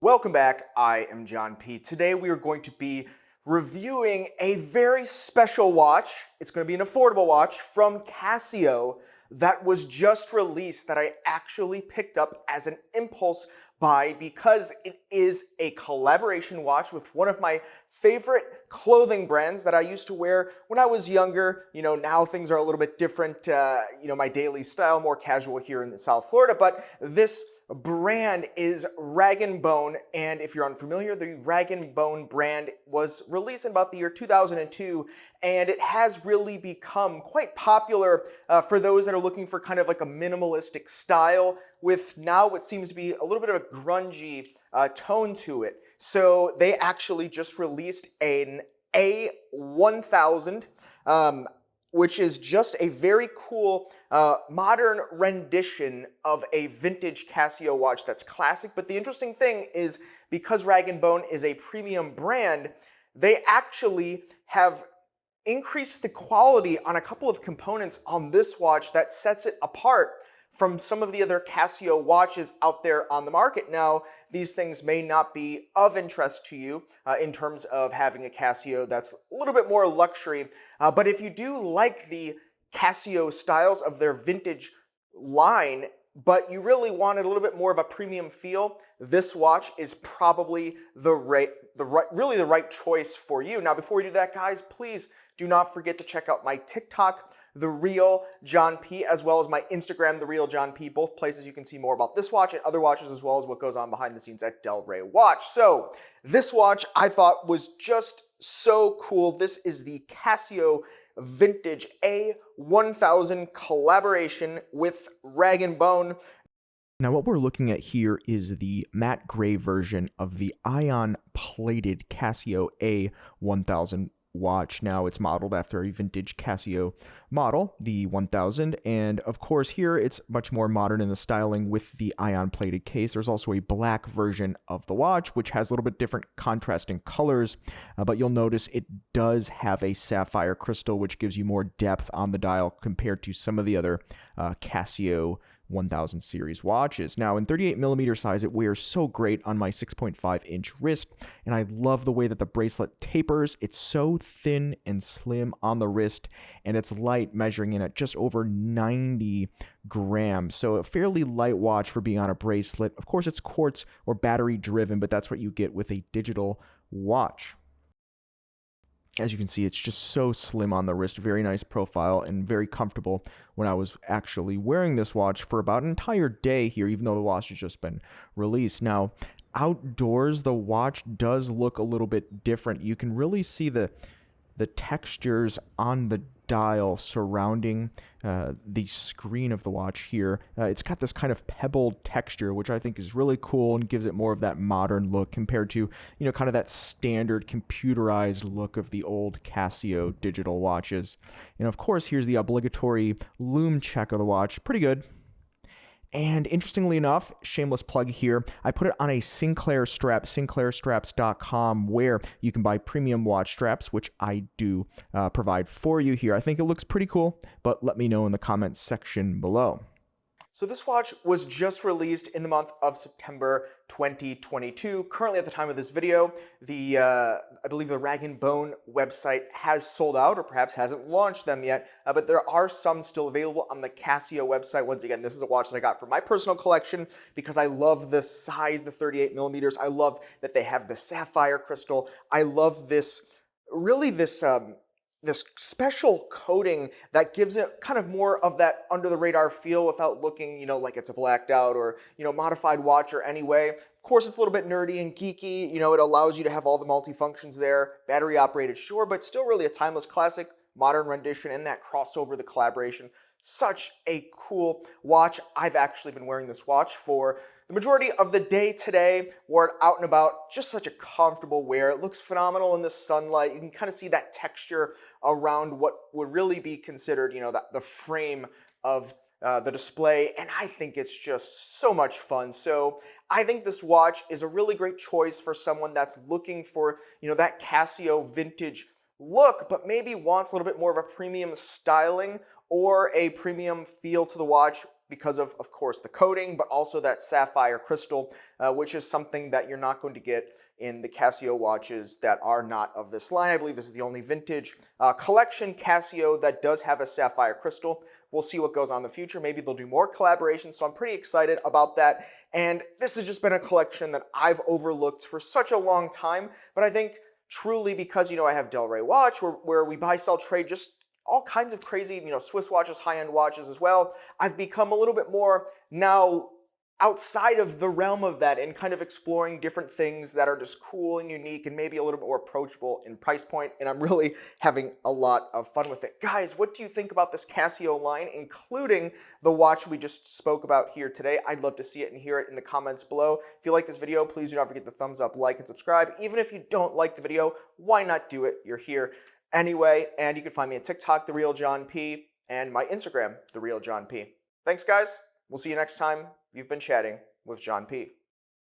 Welcome back, I am John P. Today we are going to be reviewing a very special watch. It's going to be an affordable watch from Casio that was just released that I actually picked up as an impulse buy because it is a collaboration watch with one of my favorite clothing brands that I used to wear when I was younger. Now things are a little bit different, my daily style, more casual here in South Florida, but this brand is Rag & Bone, and if you're unfamiliar, the Rag & Bone brand was released in about the year 2002, and it has really become quite popular for those that are looking for kind of like a minimalistic style with now what seems to be a little bit of a grungy tone to it. So they actually just released an A1000, which is just a very cool modern rendition of a vintage Casio watch that's classic. But the interesting thing is, because Rag & Bone is a premium brand, they actually have increased the quality on a couple of components on this watch that sets it apart from some of the other Casio watches out there on the market. Now, these things may not be of interest to you in terms of having a Casio that's a little bit more luxury, but if you do like the Casio styles of their vintage line, but you really wanted a little bit more of a premium feel, this watch is probably really the right choice for you. Now, before we do that, guys, please do not forget to check out my TikTok, The Real John P, as well as my Instagram, The Real John P, both places you can see more about this watch and other watches, as well as what goes on behind the scenes at Del Rey Watch. So this watch I thought was just so cool. This is the Casio Vintage A1000 collaboration with Rag & Bone. Now what we're looking at here is the matte gray version of the ion-plated Casio A1000 watch. Now it's modeled after a vintage Casio model, the 1000, and of course here it's much more modern in the styling with the ion plated case. There's also a black version of the watch which has a little bit different contrasting colors, but you'll notice it does have a sapphire crystal which gives you more depth on the dial compared to some of the other Casio 1000 series watches. Now in 38mm size, it wears so great on my 6.5-inch wrist, and I love the way that the bracelet tapers. It's so thin and slim on the wrist, and it's light, measuring in at just over 90 grams. So a fairly light watch for being on a bracelet. Of course, it's quartz or battery driven, but that's what you get with a digital watch. As you can see, it's just so slim on the wrist, very nice profile, and very comfortable when I was actually wearing this watch for about an entire day here, even though the watch has just been released. Now, outdoors, the watch does look a little bit different. You can really see the textures on the dial surrounding the screen of the watch here. It's got this kind of pebbled texture, which I think is really cool and gives it more of that modern look compared to, kind of that standard computerized look of the old Casio digital watches. And of course, here's the obligatory lume check of the watch. Pretty good. And interestingly enough, shameless plug here, I put it on a Sinclair strap, sinclairstraps.com, where you can buy premium watch straps, which I do provide for you here. I think it looks pretty cool, but let me know in the comments section below. So this watch was just released in the month of September 2022. Currently, at the time of this video, I believe the Rag & Bone website has sold out, or perhaps hasn't launched them yet, but there are some still available on the Casio website. Once again, this is a watch that I got for my personal collection because I love the size, the 38mm. I love that they have the sapphire crystal. I love this special coating that gives it kind of more of that under the radar feel without looking, like it's a blacked out or, modified watch or anyway. Of course, it's a little bit nerdy and geeky. It allows you to have all the multifunctions there, battery operated, sure, but still really a timeless classic, modern rendition, and that crossover, the collaboration. Such a cool watch. I've actually been wearing this watch for the majority of the day today. Wore it out and about. Just such a comfortable wear. It looks phenomenal in the sunlight. You can kind of see that texture around what would really be considered, the frame of the display, and I think it's just so much fun. So I think this watch is a really great choice for someone that's looking for, that Casio vintage look, but maybe wants a little bit more of a premium styling or a premium feel to the watch because of course, the coating, but also that sapphire crystal, which is something that you're not going to get in the Casio watches that are not of this line. I believe this is the only vintage collection Casio that does have a sapphire crystal. We'll see what goes on in the future. Maybe they'll do more collaborations, so I'm pretty excited about that. And this has just been a collection that I've overlooked for such a long time, but I think truly because, I have Del Rey watch, where we buy, sell, trade just all kinds of crazy, Swiss watches, high-end watches as well. I've become a little bit more now outside of the realm of that and kind of exploring different things that are just cool and unique and maybe a little bit more approachable in price point, and I'm really having a lot of fun with it. Guys, what do you think about this Casio line, including the watch we just spoke about here today? I'd love to see it and hear it in the comments below. If you like this video, please do not forget to thumbs up, like, and subscribe. Even if you don't like the video, why not do it? You're here anyway, and you can find me on TikTok, The Real John P, and my Instagram, The Real John P. Thanks, guys. We'll see you next time. You've been chatting with John P.